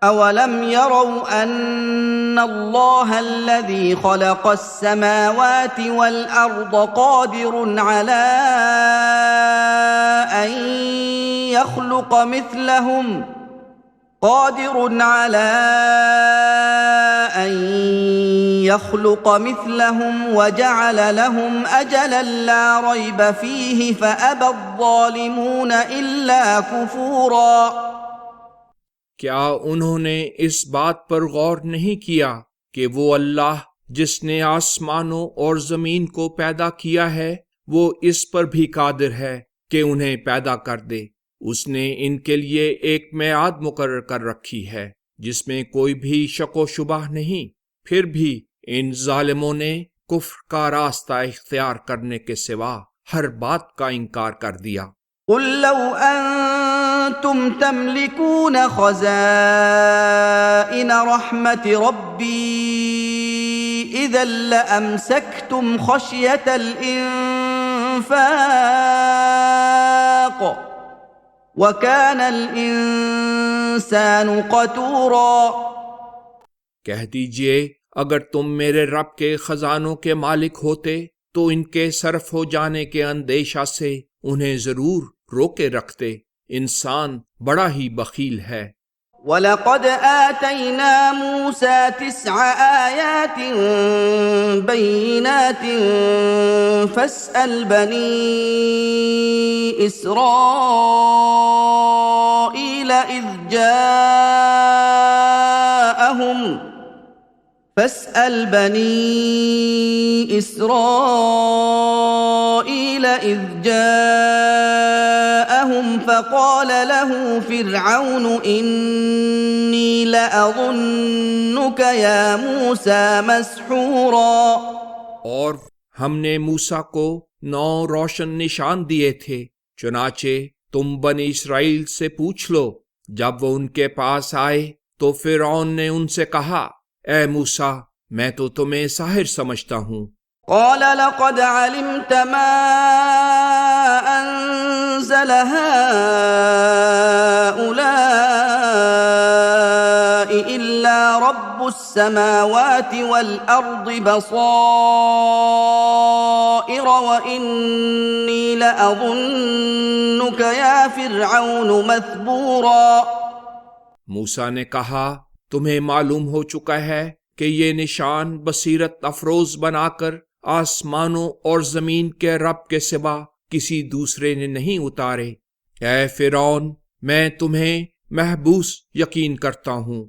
أَوَلَمْ يَرَوْا أَنَّ اللَّهَ الَّذِي خَلَقَ السَّمَاوَاتِ وَالْأَرْضَ قَادِرٌ عَلَىٰ أَن يَخْلُقَ مِثْلَهُمْ وَجَعَلَ لَهُمْ أَجَلًا لَّا رَيْبَ فِيهِ فَأَبَى الظَّالِمُونَ إِلَّا كُفُورًا۔ کیا انہوں نے اس بات پر غور نہیں کیا کہ وہ اللہ جس نے آسمانوں اور زمین کو پیدا کیا ہے وہ اس پر بھی قادر ہے کہ انہیں پیدا کر دے۔ اس نے ان کے لیے ایک میعاد مقرر کر رکھی ہے جس میں کوئی بھی شک و شبہ نہیں، پھر بھی ان ظالموں نے کفر کا راستہ اختیار کرنے کے سوا ہر بات کا انکار کر دیا۔ قُل لَّوْ أَنتُمْ تَمْلِكُونَ خَزَائِنَ رَحْمَةِ رَبِّي إِذًا لَّأَمْسَكْتُمْ خَشْيَةَ الْإِنفَاقِ وَكَانَ الْإِنسَانُ قَتُورًا۔ کہہ دیجئے اگر تم میرے رب کے خزانوں کے مالک ہوتے تو ان کے صرف ہو جانے کے اندیشہ سے انہیں ضرور روکے رکھتے، انسان بڑا ہی بخیل ہے۔ وَلَقَدْ آتَيْنَا مُوسَىٰ 9 آيَاتٍ بَيِّنَاتٍ فَاسْأَلْ بَنِي إِسْرَائِيلَ إِذْ جَاءَهُمْ فَقَالَ لَهُ فِرْعَوْنُ إِنِّي لَأَظُنُّكَ يَا مُوسَىٰ مَسْحُورًا۔ اور ہم نے موسیٰ کو 9 روشن نشان دیے تھے، چنانچہ تم بنی اسرائیل سے پوچھ لو۔ جب وہ ان کے پاس آئے تو فرعون نے ان سے کہا، اے موسیٰ میں تو تمہیں ساحر سمجھتا ہوں۔ قال لقد علمت ما أنزل هؤلاء إلا رب السماوات والأرض بصائر وإني لأظنك يا فرعون مثبورا۔ موسیٰ نے کہا تمہیں معلوم ہو چکا ہے کہ یہ نشان بصیرت افروز بنا کر آسمانوں اور زمین کے رب کے سوا کسی دوسرے نے نہیں اتارے۔ اے فرعون میں تمہیں محبوس یقین کرتا ہوں۔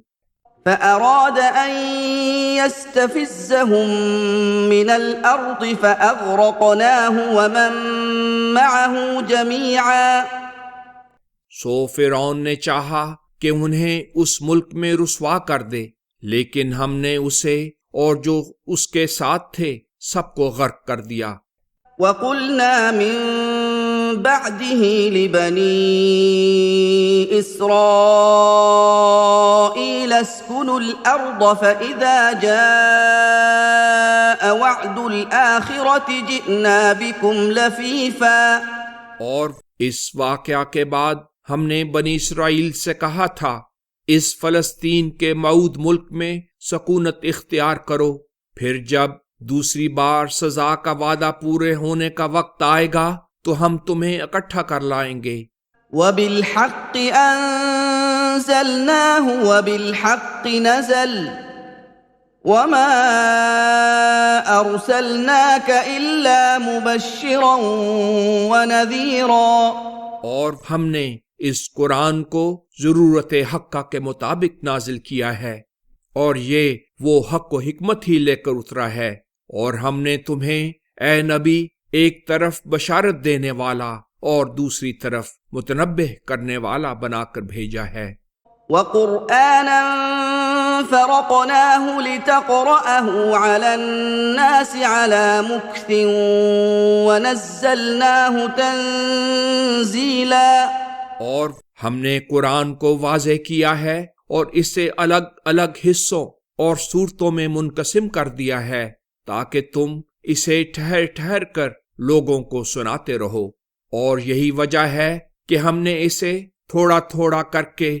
فأراد أن يستفزهم من الأرض فأغرقناه ومن معه جميعا۔ سو فرعون نے چاہا کہ انہیں اس ملک میں رسوا کر دے، لیکن ہم نے اسے اور جو اس کے ساتھ تھے سب کو غرق کر دیا۔ وَقُلْنَا مِن بَعْدِهِ لِبَنِي إِسْرَائِيلَ اسْكُنُوا الْأَرْضَ فَإِذَا جَاءَ وَعْدُ الْآخِرَةِ جِئْنَا بِكُمْ لَفِيفًا۔ اور اس واقعہ کے بعد ہم نے بنی اسرائیل سے کہا تھا اس فلسطین کے موعود ملک میں سکونت اختیار کرو، پھر جب دوسری بار سزا کا وعدہ پورے ہونے کا وقت آئے گا تو ہم تمہیں اکٹھا کر لائیں گے۔ وَبِالْحَقِّ أَنزَلْنَاهُ وَبِالْحَقِّ نَزَلَ وَمَا أَرْسَلْنَاكَ إِلَّا مُبَشِّرًا وَنَذِيرًا۔ اور ہم نے اس قرآن کو ضرورت حقہ کے مطابق نازل کیا ہے، اور یہ وہ حق و حکمت ہی لے کر اترا ہے، اور ہم نے تمہیں اے نبی ایک طرف بشارت دینے والا اور دوسری طرف متنبہ کرنے والا بنا کر بھیجا ہے۔ وَقُرْآنًا فَرَقْنَاهُ لِتَقْرَأَهُ عَلَى النَّاسِ عَلَى مُكْثٍ وَنَزَّلْنَاهُ تَنزِيلًا۔ اور ہم نے قرآن کو واضح کیا ہے اور اسے الگ الگ حصوں اور صورتوں میں منقسم کر دیا ہے تاکہ تم اسے ٹھہر ٹھہر کر لوگوں کو سناتے رہو، اور یہی وجہ ہے کہ ہم نے اسے تھوڑا تھوڑا کر کے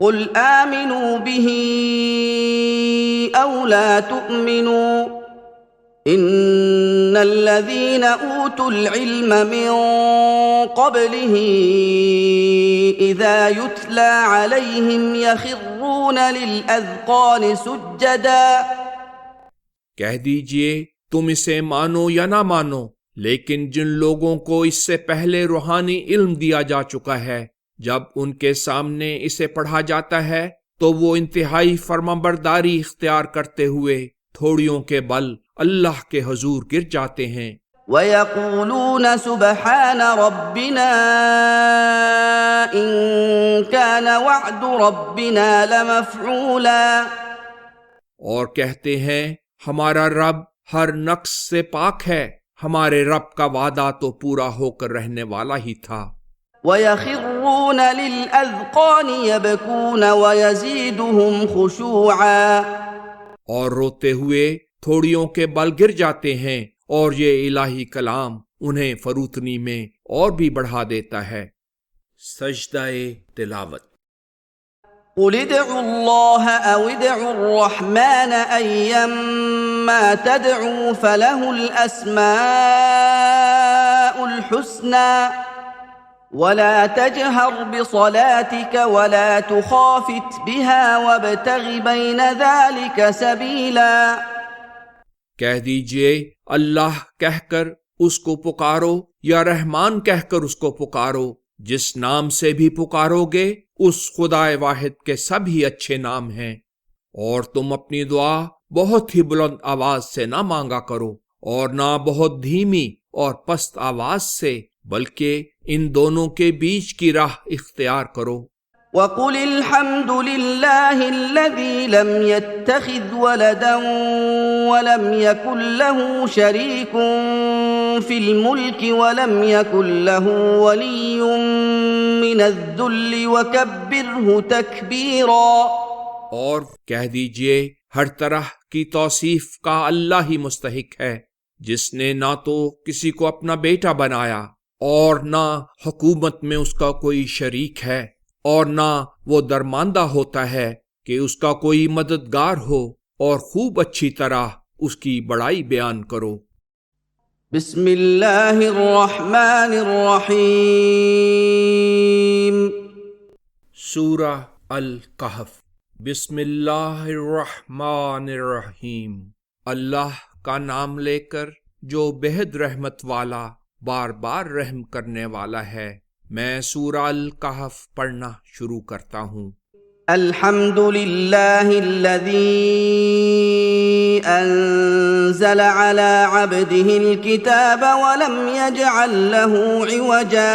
قل آمنوا به أو لا تؤمنوا إن الذين أوتوا العلم من قبله إذا يتلى عليهم يخرون للأذقان سجدا۔ کہہ دیجئے تم اسے مانو یا نہ مانو، لیکن جن لوگوں کو اس سے پہلے روحانی علم دیا جا چکا ہے، جب ان کے سامنے اسے پڑھا جاتا ہے تو وہ انتہائی فرمانبرداری اختیار کرتے ہوئے تھوڑیوں کے بل اللہ کے حضور گر جاتے ہیں۔ وَيَقُولُونَ سُبْحَانَ رَبِّنَا إِن كَانَ وَعْدُ رَبِّنَا لَمَفْعُولًا، اور کہتے ہیں ہمارا رب ہر نقص سے پاک ہے، ہمارے رب کا وعدہ تو پورا ہو کر رہنے والا ہی تھا۔ وَيَخِرُّونَ لِلْأَذْقَانِ يَبْكُونَ وَيَزِيدُهُمْ خُشُوعًا، اور روتے ہوئے تھوڑیوں کے بل گر جاتے ہیں، اور یہ الہی کلام انہیں فروتنی میں اور بھی بڑھا دیتا ہے۔ سجدہ تلاوت۔ قُلِ ادْعُوا اللَّهَ أَوِ ادْعُوا الرَّحْمَٰنَ أَيًّمَّا تَدْعُوا فَلَهُ الْأَسْمَاءُ الْحُسْنَىٰ وَلَا تَجْهَرْ بِصَلَاتِكَ وَلَا تُخَافِتْ بِهَا وَابْتَغِ بَيْنَ ذَلِكَ سَبِيلًا۔ کہہ دیجئے اللہ کہہ کر اس کو پکارو یا رحمان کہہ کر اس کو پکارو، جس نام سے بھی پکارو گے اس خدائے واحد کے سب ہی اچھے نام ہیں، اور تم اپنی دعا بہت ہی بلند آواز سے نہ مانگا کرو اور نہ بہت دھیمی اور پست آواز سے، بلکہ ان دونوں کے بیچ کی راہ اختیار کرو۔ وَقُلِ الْحَمْدُ لِلَّهِ الَّذِي لَمْ يَتَّخِذْ وَلَدًا وَلَمْ يَكُنْ لَهُ شَرِيكٌ فِي الْمُلْكِ وَلَمْ يَكُنْ لَهُ وَلِيٌّ مِّنَ الذُّلِّ وَكَبِّرْهُ تَكْبِيرًا۔ اور کہہ دیجئے ہر طرح کی توصیف کا اللہ ہی مستحق ہے، جس نے نہ تو کسی کو اپنا بیٹا بنایا اور نہ حکومت میں اس کا کوئی شریک ہے، اور نہ وہ درماندہ ہوتا ہے کہ اس کا کوئی مددگار ہو، اور خوب اچھی طرح اس کی بڑائی بیان کرو۔ بسم اللہ الرحمن الرحیم۔ سورہ الکہف۔ بسم اللہ الرحمن الرحیم، اللہ کا نام لے کر جو بہت رحمت والا بار بار رحم کرنے والا ہے۔ میں سورہ الکہف پڑھنا شروع کرتا ہوں۔ الحمد للہ الذی انزل على عبده الكتاب ولم يجعل له عوجا۔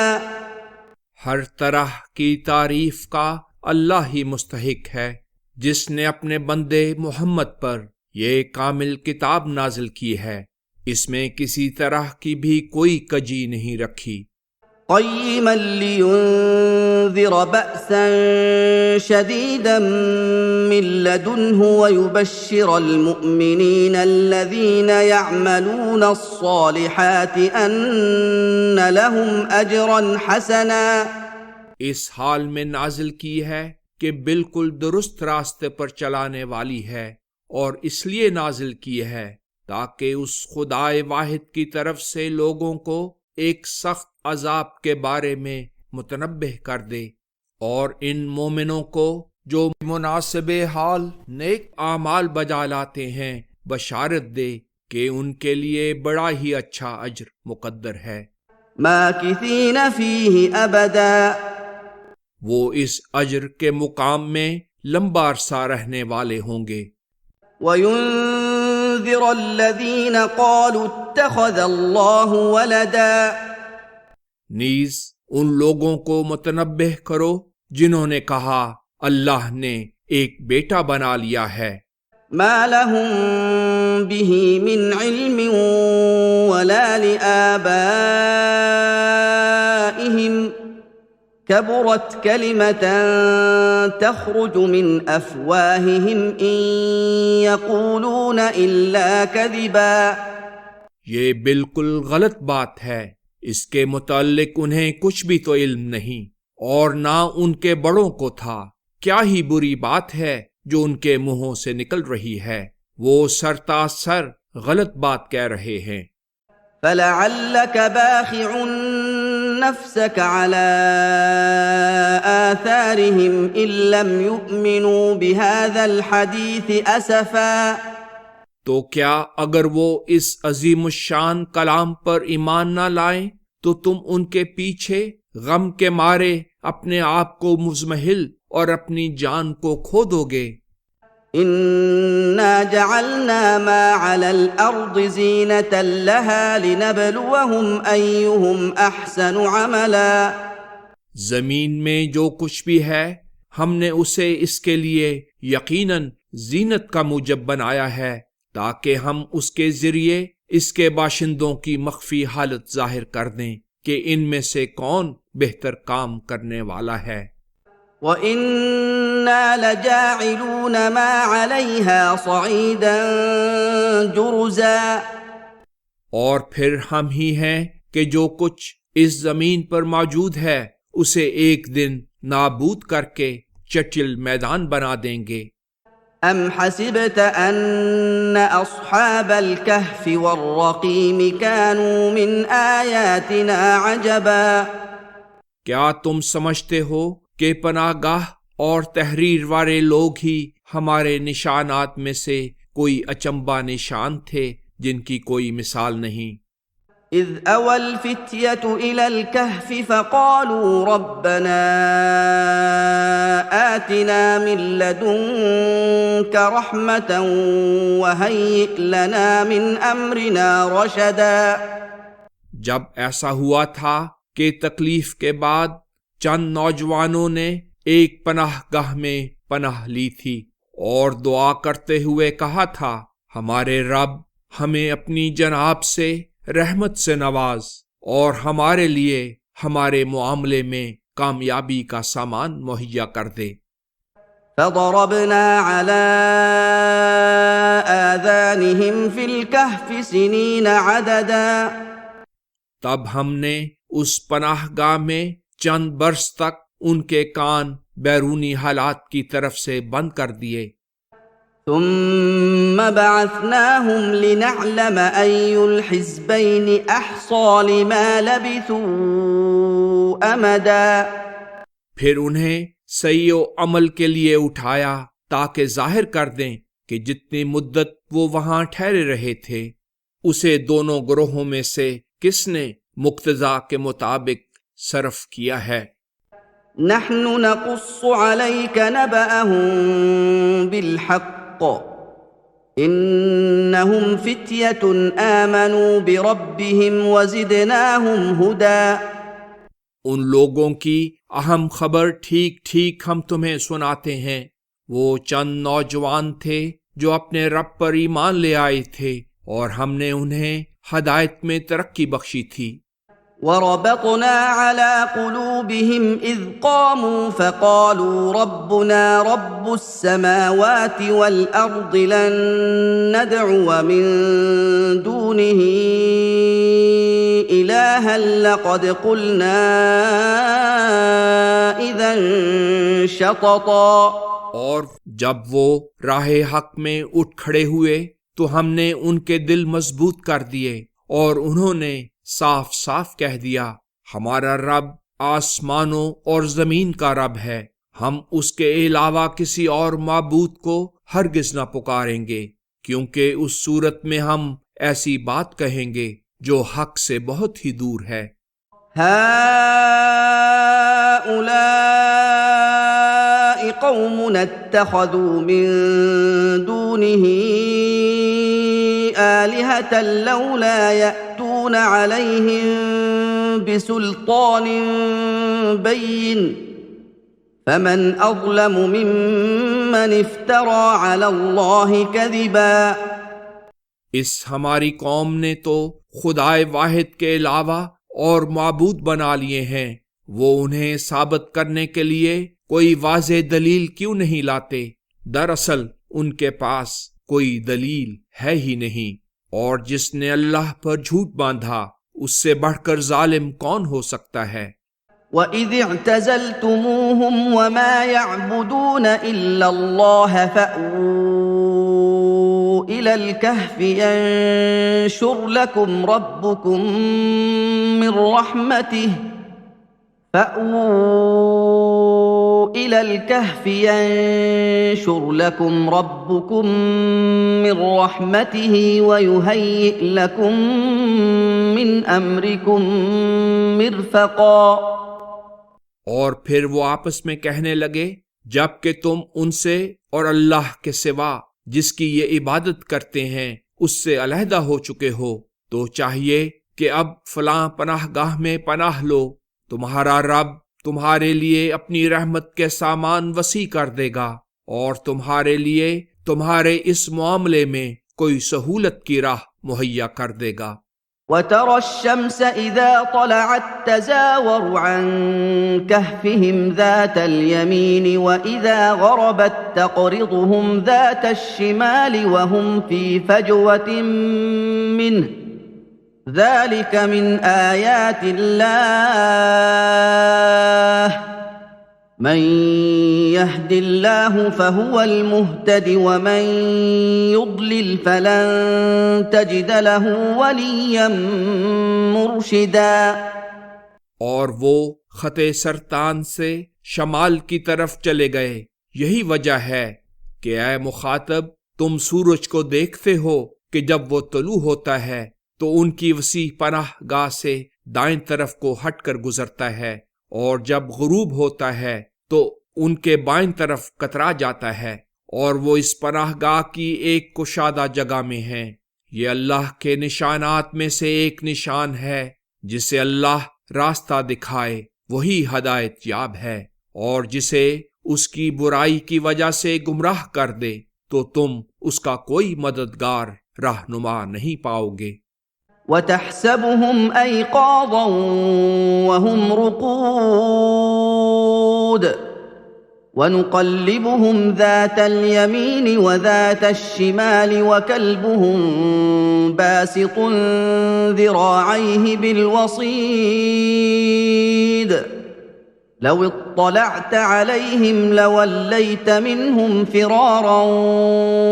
ہر طرح کی تعریف کا اللہ ہی مستحق ہے، جس نے اپنے بندے محمد پر یہ کامل کتاب نازل کی ہے، اس میں کسی طرح کی بھی کوئی کجی نہیں رکھی۔ قیما لینذر بأسا شدیدا من لدنہ ویبشر المؤمنین الذین یعملون الصالحات ان لهم اجرا حسنا۔ اس حال میں نازل کی ہے کہ بالکل درست راستے پر چلانے والی ہے، اور اس لیے نازل کی ہے تاکہ اس خدائے واحد کی طرف سے لوگوں کو ایک سخت عذاب کے بارے میں متنبہ کر دے، اور ان مومنوں کو جو مناسب حال نیک اعمال بجا لاتے ہیں بشارت دے کہ ان کے لیے بڑا ہی اچھا اجر مقدر ہے۔ ماکثین فیہ ابدا، وہ اس اجر کے مقام میں لمبا عرصہ رہنے والے ہوں گے۔ وَيُنذِرَ الَّذِينَ قَالُوا اتَّخَذَ اللَّهُ وَلَدًا، نیز ان لوگوں کو متنبہ کرو جنہوں نے کہا اللہ نے ایک بیٹا بنا لیا ہے۔ مَا لَهُم بِهِ مِنْ عِلْمٍ وَلَا لِآبَائِهِمْ كَبُرَتْ كَلِمَةً تَخْرُجُ مِنْ أَفْوَاهِهِمْ إِنْ يَقُولُونَ إِلَّا كَذِبًا۔ یہ بالکل غلط بات ہے، اس کے متعلق انہیں کچھ بھی تو علم نہیں، اور نہ ان کے بڑوں کو تھا۔ کیا ہی بری بات ہے جو ان کے منہوں سے نکل رہی ہے، وہ سرتاسر غلط بات کہہ رہے ہیں۔ فَلَعَلَّكَ بَاخِعٌ نَفْسَكَ عَلَىٰ آثَارِهِمْ إِن لَّمْ يُؤْمِنُوا بِهَٰذَا الْحَدِيثِ أَسَفًا۔ تو کیا اگر وہ اس عظیم الشان کلام پر ایمان نہ لائیں تو تم ان کے پیچھے غم کے مارے اپنے آپ کو مضمحل اور اپنی جان کو کھو دو گے۔ إِنَّا جَعَلْنَا مَا عَلَى الْأَرْضِ زِينَةً لَهَا لِنَبْلُوَهُمْ أَيُّهُمْ أَحْسَنُ عَمَلًا۔ زمین میں جو کچھ بھی ہے ہم نے اسے اس کے لیے یقیناً زینت کا موجب بنایا ہے تاکہ ہم اس کے ذریعے اس کے باشندوں کی مخفی حالت ظاہر کر دیں کہ ان میں سے کون بہتر کام کرنے والا ہے۔ وَإِنَّا لَجَاعِلُونَ مَا عَلَيْهَا صَعِيدًا جُرُزًا۔ اور پھر ہم ہی ہیں کہ جو کچھ اس زمین پر موجود ہے اسے ایک دن نابود کر کے چٹل میدان بنا دیں گے۔ أَمْ حَسِبْتَ أَنَّ أَصْحَابَ الْكَهْفِ وَالرَّقِيمِ كَانُوا مِنْ آيَاتِنَا عَجَبًا۔ کیا تم سمجھتے ہو کہ پناہ گاہ اور تحریر والے لوگ ہی ہمارے نشانات میں سے کوئی اچنبا نشان تھے جن کی کوئی مثال نہیں؟ إِذْ أَوَى الْفِتْيَةُ إِلَى الْكَهْفِ فَقَالُوا رَبَّنَا آتِنَا مِن لَّدُنكَ رَحْمَةً وَهَيِّئْ لَنَا مِنْ أَمْرِنَا رَشَدًا۔ جب ایسا ہوا تھا کہ تکلیف کے بعد چند نوجوانوں نے ایک پناہ گاہ میں پناہ لی تھی اور دعا کرتے ہوئے کہا تھا، ہمارے رب ہمیں اپنی جناب سے رحمت سے نواز اور ہمارے لیے ہمارے معاملے میں کامیابی کا سامان مہیا کر دے۔ فَضَرَبْنَا عَلَىٰ آذَانِهِمْ فِي الْكَهْفِ سِنِينَ عَدَدًا۔ تب ہم نے اس پناہ گاہ میں چند برس تک ان کے کان بیرونی حالات کی طرف سے بند کر دیے۔ ثم بعثناهم لنعلم أي الحزبين أحصى لما لبثوا أمدا۔ پھر انہیں صحیح و عمل کے لیے اٹھایا تاکہ ظاہر کر دیں کہ جتنی مدت وہ وہاں ٹھہرے رہے تھے اسے دونوں گروہوں میں سے کس نے مقتضا کے مطابق صرف کیا ہے۔ نحن نقص عليك نبأهم بالحق إنهم فتية آمنوا بربهم وزدناهم هدى۔ ان لوگوں کی اہم خبر ٹھیک ٹھیک ہم تمہیں سناتے ہیں، وہ چند نوجوان تھے جو اپنے رب پر ایمان لے آئے تھے اور ہم نے انہیں ہدایت میں ترقی بخشی تھی۔ وربطنا على قلوبهم إذ قاموا فقالوا ربنا رب السماوات والأرض لن ندعو من دونه إلها لقد قلنا إذا شططا۔ اور جب وہ راہ حق میں اٹھ کھڑے ہوئے تو ہم نے ان کے دل مضبوط کر دیے اور انہوں نے صاف صاف کہہ دیا، ہمارا رب آسمانوں اور زمین کا رب ہے، ہم اس کے علاوہ کسی اور معبود کو ہرگز نہ پکاریں گے، کیونکہ اس صورت میں ہم ایسی بات کہیں گے جو حق سے بہت ہی دور ہے۔ هؤلاء قوم اتخذوا من دونه آلهة لولا يأتون عليهم بسلطان بين فمن أظلم ممن افترى على الله كذبا۔ اس ہماری قوم نے تو خدائے واحد کے علاوہ اور معبود بنا لیے ہیں، وہ انہیں ثابت کرنے کے لیے کوئی واضح دلیل کیوں نہیں لاتے؟ دراصل ان کے پاس کوئی دلیل ہے ہی نہیں، اور جس نے اللہ پر جھوٹ باندھا اس سے بڑھ کر ظالم کون ہو سکتا ہے؟ وَإِذِ اعْتَزَلْتُمُوهُمْ وَمَا يَعْبُدُونَ إِلَّا اللَّهَ فَأْوُوا إِلَى الْكَهْفِ يَنشُرْ لَكُمْ رَبُّكُم مِّن رَّحْمَتِهِ وَيُهَيِّئْ لَكُم مِّنْ أَمْرِكُم مِّرْفَقًا۔ اور پھر وہ آپس میں کہنے لگے، جب کہ تم ان سے اور اللہ کے سوا جس کی یہ عبادت کرتے ہیں اس سے علیحدہ ہو چکے ہو، تو چاہیے کہ اب فلاں پناہ گاہ میں پناہ لو، تمہارا رب تمہارے لیے اپنی رحمت کے سامان وسیع کر دے گا اور تمہارے لیے تمہارے اس معاملے میں کوئی سہولت کی راہ مہیا کر دے گا۔ وَتَرَى الشَّمْسَ إِذَا طَلَعَت تَّزَاوَرُ عَن كَهْفِهِمْ ذَاتَ الْيَمِينِ وَإِذَا غَرَبَت تَّقْرِضُهُمْ ذَاتَ الشِّمَالِ وَهُمْ فِي فَجْوَةٍ مِّنْهُ ۚ ذَلِكَ مِنْ آيَاتِ اللَّهِ ۗ مَن يَهْدِ اللَّهُ فَهُوَ الْمُهْتَدِ وَمَن يُضْلِلْ فَلَن تَجِدَ لَهُ وَلِيًّا مُّرْشِدًا۔ اور وہ خط سرطان سے شمال کی طرف چلے گئے، یہی وجہ ہے کہ اے مخاطب تم سورج کو دیکھتے ہو کہ جب وہ طلوع ہوتا ہے تو ان کی وسیع پناہ گاہ سے دائیں طرف کو ہٹ کر گزرتا ہے، اور جب غروب ہوتا ہے تو ان کے بائیں طرف کترا جاتا ہے، اور وہ اس پناہ گاہ کی ایک کشادہ جگہ میں ہیں۔ یہ اللہ کے نشانات میں سے ایک نشان ہے، جسے اللہ راستہ دکھائے وہی ہدایت یاب ہے، اور جسے اس کی برائی کی وجہ سے گمراہ کر دے تو تم اس کا کوئی مددگار رہنما نہیں پاؤ گے۔ وَتَحْسَبُهُمْ أَيْقَاظًا وَهُمْ رُقُودٌ وَنُقَلِّبُهُمْ ذَاتَ الْيَمِينِ وَذَاتَ الشِّمَالِ وَكَلْبُهُم بَاسِطٌ ذِرَاعَيْهِ بِالْوَصِيدِ لَوِ اطَّلَعْتَ عَلَيْهِمْ لَوَلَّيْتَ مِنْهُمْ فِرَارًا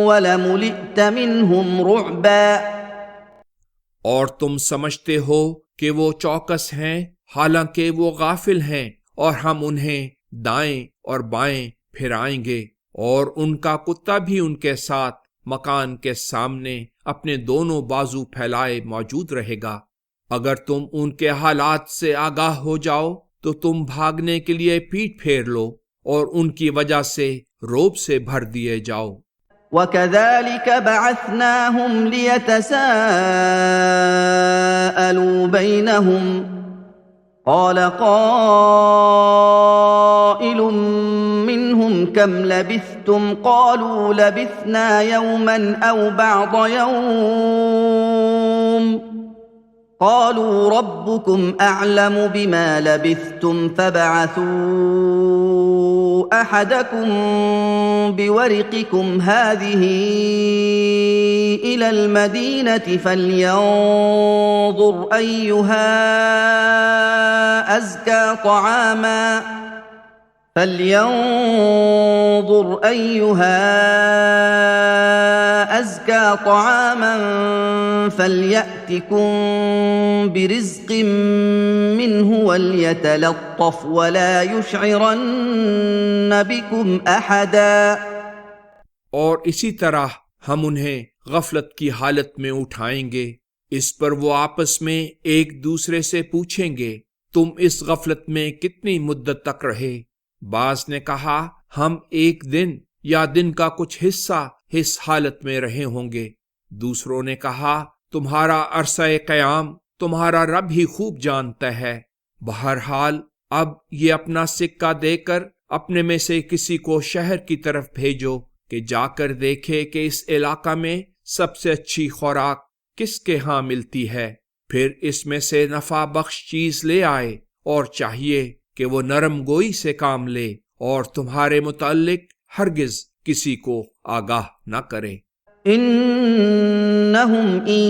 وَلَمُلِئْتَ مِنْهُمْ رُعْبًا۔ اور تم سمجھتے ہو کہ وہ چوکس ہیں، حالانکہ وہ غافل ہیں، اور ہم انہیں دائیں اور بائیں پھرائیں گے، اور ان کا کتا بھی ان کے ساتھ مکان کے سامنے اپنے دونوں بازو پھیلائے موجود رہے گا۔ اگر تم ان کے حالات سے آگاہ ہو جاؤ تو تم بھاگنے کے لیے پیٹ پھیر لو اور ان کی وجہ سے رعب سے بھر دیے جاؤ۔ وَكَذَلِكَ بَعَثْنَاهُمْ لِيَتَسَاءَلُوا بَيْنَهُمْ ۚ قَالَ قَائِلٌ مِّنْهُمْ كَمْ لَبِثْتُمْ ۖ قَالُوا لَبِثْنَا يَوْمًا أَوْ بَعْضَ يَوْمٍ ۚ قَالُوا رَبُّكُمْ أَعْلَمُ بِمَا لَبِثْتُمْ فَابْعَثُوا أَحَدَكُم بِوَرِقِكُمْ هَٰذِهِ إِلَى الْمَدِينَةِ فَلْيَنظُرْ أَيُّهَا أَزْكَىٰ طَعَامًا فَلْيَأْتِكُم بِرِزْقٍ مِّنْهُ وَلْيَتَلَطَّفْ وَلَا يُشْعِرَنَّ بِكُمْ أَحَدًا۔ اور اسی طرح ہم انہیں غفلت کی حالت میں اٹھائیں گے، اس پر وہ آپس میں ایک دوسرے سے پوچھیں گے، تم اس غفلت میں کتنی مدت تک رہے؟ بعض نے کہا ہم ایک دن یا دن کا کچھ حصہ اس حالت میں رہے ہوں گے۔ دوسروں نے کہا تمہارا عرصہ قیام تمہارا رب ہی خوب جانتا ہے۔ بہرحال اب یہ اپنا سکہ دے کر اپنے میں سے کسی کو شہر کی طرف بھیجو کہ جا کر دیکھے کہ اس علاقہ میں سب سے اچھی خوراک کس کے ہاں ملتی ہے، پھر اس میں سے نفع بخش چیز لے آئے، اور چاہیے کہ وہ نرم گوئی سے کام لے اور تمہارے متعلق ہرگز کسی کو آگاہ نہ کرے۔ إنهم إن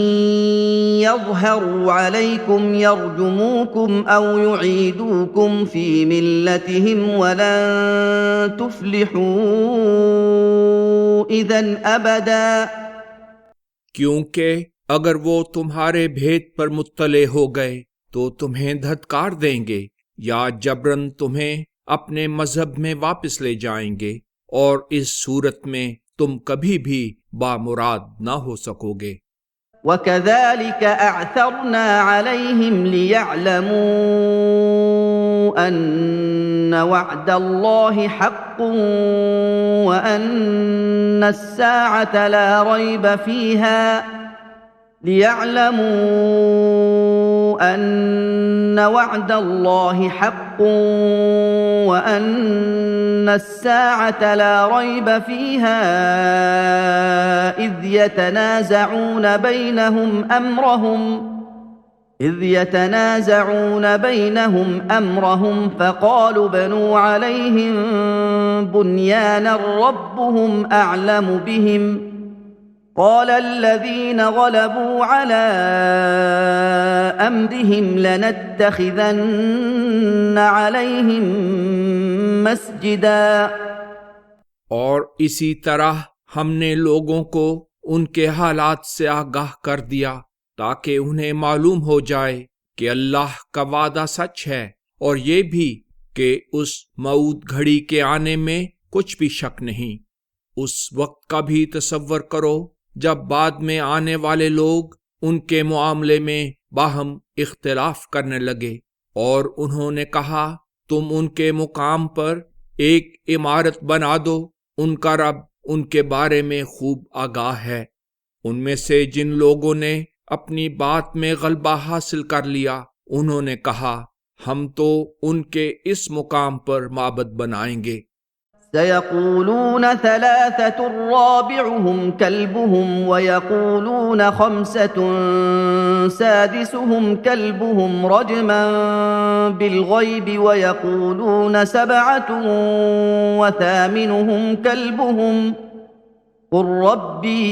يظهروا عليكم يرجموكم أو يعيدوكم في ملتهم ولن تفلحوا إذن أبدا کیونکہ اگر وہ تمہارے بھید پر مطلع ہو گئے تو تمہیں دھتکار دیں گے یا جبرن تمہیں اپنے مذہب میں واپس لے جائیں گے، اور اس صورت میں تم کبھی بھی بامراد نہ ہو سکو گے۔ وَكَذَلِكَ أَعْثَرْنَا عَلَيْهِمْ لِيَعْلَمُوا أَنَّ وَعْدَ اللَّهِ حَقٌّ وَأَنَّ السَّاعَةَ لَا رَيْبَ فِيهَا أَنَّ وَعْدَ اللَّهِ حَقٌّ وَأَنَّ السَّاعَةَ لَا رَيْبَ فِيهَا إِذْ يَتَنَازَعُونَ بَيْنَهُمْ أَمْرَهُمْ فَقَالُوا ابْنُوا عَلَيْهِم بُنْيَانًا رَّبُّهُمْ أَعْلَمُ بِهِمْ قال الذين غلبوا على أمرهم لنتخذن عليهم مسجدا۔ اور اسی طرح ہم نے لوگوں کو ان کے حالات سے آگاہ کر دیا تاکہ انہیں معلوم ہو جائے کہ اللہ کا وعدہ سچ ہے، اور یہ بھی کہ اس موعود گھڑی کے آنے میں کچھ بھی شک نہیں۔ اس وقت کا بھی تصور کرو جب بعد میں آنے والے لوگ ان کے معاملے میں باہم اختلاف کرنے لگے، اور انہوں نے کہا تم ان کے مقام پر ایک عمارت بنا دو، ان کا رب ان کے بارے میں خوب آگاہ ہے۔ ان میں سے جن لوگوں نے اپنی بات میں غلبہ حاصل کر لیا، انہوں نے کہا ہم تو ان کے اس مقام پر معبد بنائیں گے۔ سيقولون ثلاثة رابعهم كلبهم ويقولون خمسة سادسهم كلبهم رجما بالغيب ويقولون سبعة وثامنهم كلبهم قل ربي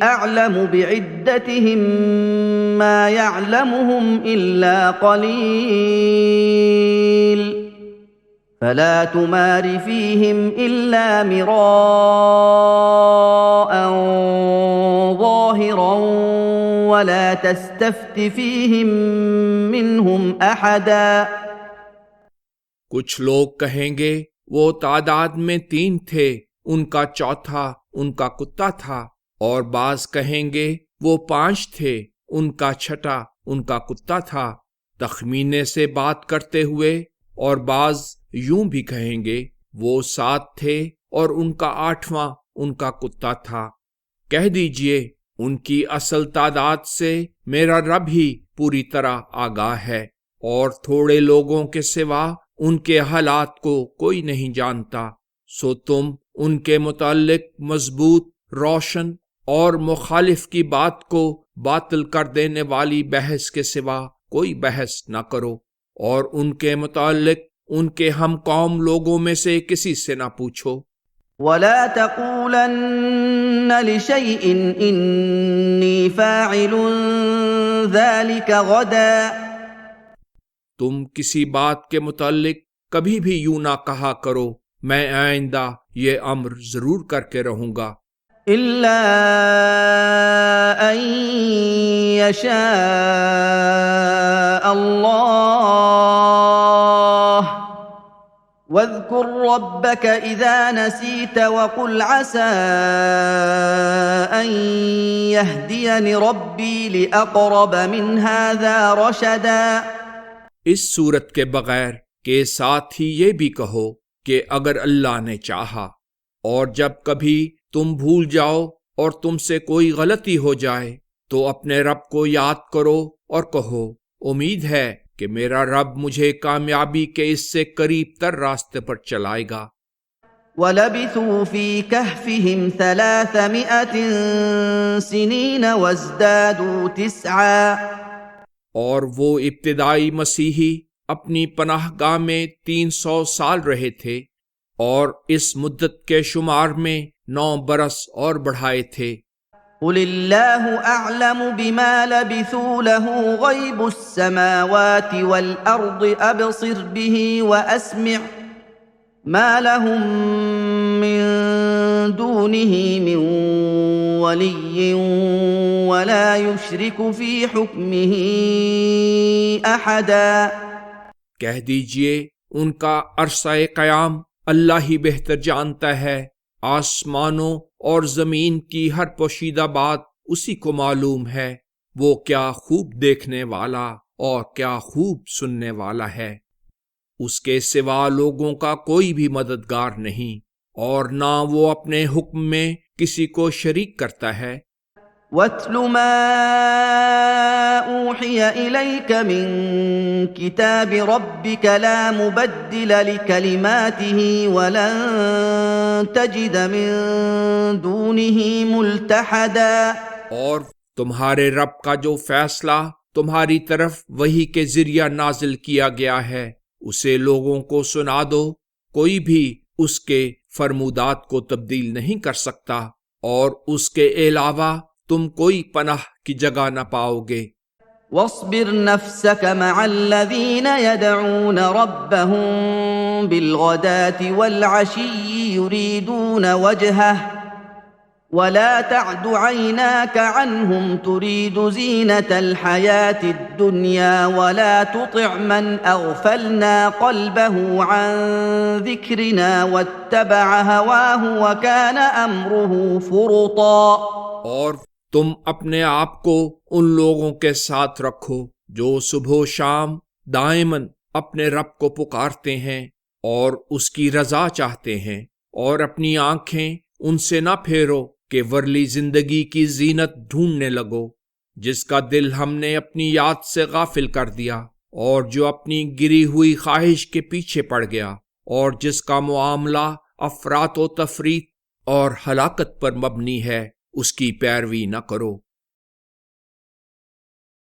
أعلم بعدتهم ما يعلمهم إلا قليل فلا تمار فيهم إلا مراء ظاهرا ولا تستفت فيهم منهم أحدا۔ کچھ لوگ کہیں گے وہ تعداد میں 3 تھے، ان کا چوتھا ان کا کتا تھا، اور بعض کہیں گے وہ 5 تھے، ان کا چھٹا ان کا کتا تھا، تخمینے سے بات کرتے ہوئے، اور بعض یوں بھی کہیں گے وہ 7 تھے اور ان کا 8واں ان کا کتا تھا۔ کہہ دیجئے ان کی اصل تعداد سے میرا رب ہی پوری طرح آگاہ ہے، اور تھوڑے لوگوں کے سوا ان کے حالات کو کوئی نہیں جانتا۔ سو تم ان کے متعلق مضبوط، روشن اور مخالف کی بات کو باطل کر دینے والی بحث کے سوا کوئی بحث نہ کرو، اور ان کے متعلق ان کے ہم قوم لوگوں میں سے کسی سے نہ پوچھو۔ وَلَا تَقُولَنَّ لِشَيْءٍ إِنِّي فَاعِلٌ ذَلِكَ غَدًا۔ تم کسی بات کے متعلق کبھی بھی یوں نہ کہا کرو میں آئندہ یہ امر ضرور کر کے رہوں گا۔ إِلَّا أَن يَشَاءَ اللَّهُ وَاذْكُرْ رَبَّكَ إِذَا نَسِيتَ وَقُلْ عَسَىٰ أَن يَهْدِيَنِ رَبِّي لِأَقْرَبَ مِنْ هَٰذَا رَشَدًا۔ اس صورت کے بغیر کے ساتھ ہی یہ بھی کہو کہ اگر اللہ نے چاہا، اور جب کبھی تم بھول جاؤ اور تم سے کوئی غلطی ہو جائے تو اپنے رب کو یاد کرو اور کہو امید ہے کہ میرا رب مجھے کامیابی کے اس سے قریب تر راستے پر چلائے گا۔ وَلَبِثُوا فِي كَهْفِهِمْ 300 سِنِينَ وَازْدَادُوا 9۔ اور وہ ابتدائی مسیحی اپنی پناہ گاہ میں 300 سال رہے تھے، اور اس مدت کے شمار میں 9 برس اور بڑھائے تھے۔ قل الله أعلم بما لبثوا له غيب السماوات والأرض أبصر به وأسمع ما لهم من دونه من ولي ولا يشرك في حكمه أحدا۔ کہہ دیجئے ان کا عرصہ قیام اللہ ہی بہتر جانتا ہے، آسمانوں اور زمین کی ہر پوشیدہ بات اسی کو معلوم ہے، وہ کیا خوب دیکھنے والا اور کیا خوب سننے والا ہے۔ اس کے سوا لوگوں کا کوئی بھی مددگار نہیں، اور نہ وہ اپنے حکم میں کسی کو شریک کرتا ہے۔ وَاتْلُ مَا أُوحِيَ إِلَيْكَ مِن كِتَابِ رَبِّكَ لَا مُبَدِّلَ لِكَلِمَاتِهِ وَلَن تَجِدَ مِن دُونِهِ مُلْتَحَدًا۔ اور تمہارے رب کا جو فیصلہ تمہاری طرف وحی کے ذریعہ نازل کیا گیا ہے اسے لوگوں کو سنا دو، کوئی بھی اس کے فرمودات کو تبدیل نہیں کر سکتا، اور اس کے علاوہ تم کوئی پناہ کی جگہ نہ پاؤ گے۔ واصبر نفسك مع الذين يدعون ربهم بالغداة والعشي يريدون وجهه ولا تعد عيناك عنهم تريد زينة الحياة الدنيا ولا تطع من أغفلنا قلبه عن ذكرنا واتبع هواه وكان أمره فرطا۔ اور تم اپنے آپ کو ان لوگوں کے ساتھ رکھو جو صبح و شام دائماً اپنے رب کو پکارتے ہیں اور اس کی رضا چاہتے ہیں، اور اپنی آنکھیں ان سے نہ پھیرو کہ ورلی زندگی کی زینت ڈھونڈنے لگو، جس کا دل ہم نے اپنی یاد سے غافل کر دیا، اور جو اپنی گری ہوئی خواہش کے پیچھے پڑ گیا، اور جس کا معاملہ افراط و تفریط اور ہلاکت پر مبنی ہے، اس کی پیروی نہ کرو۔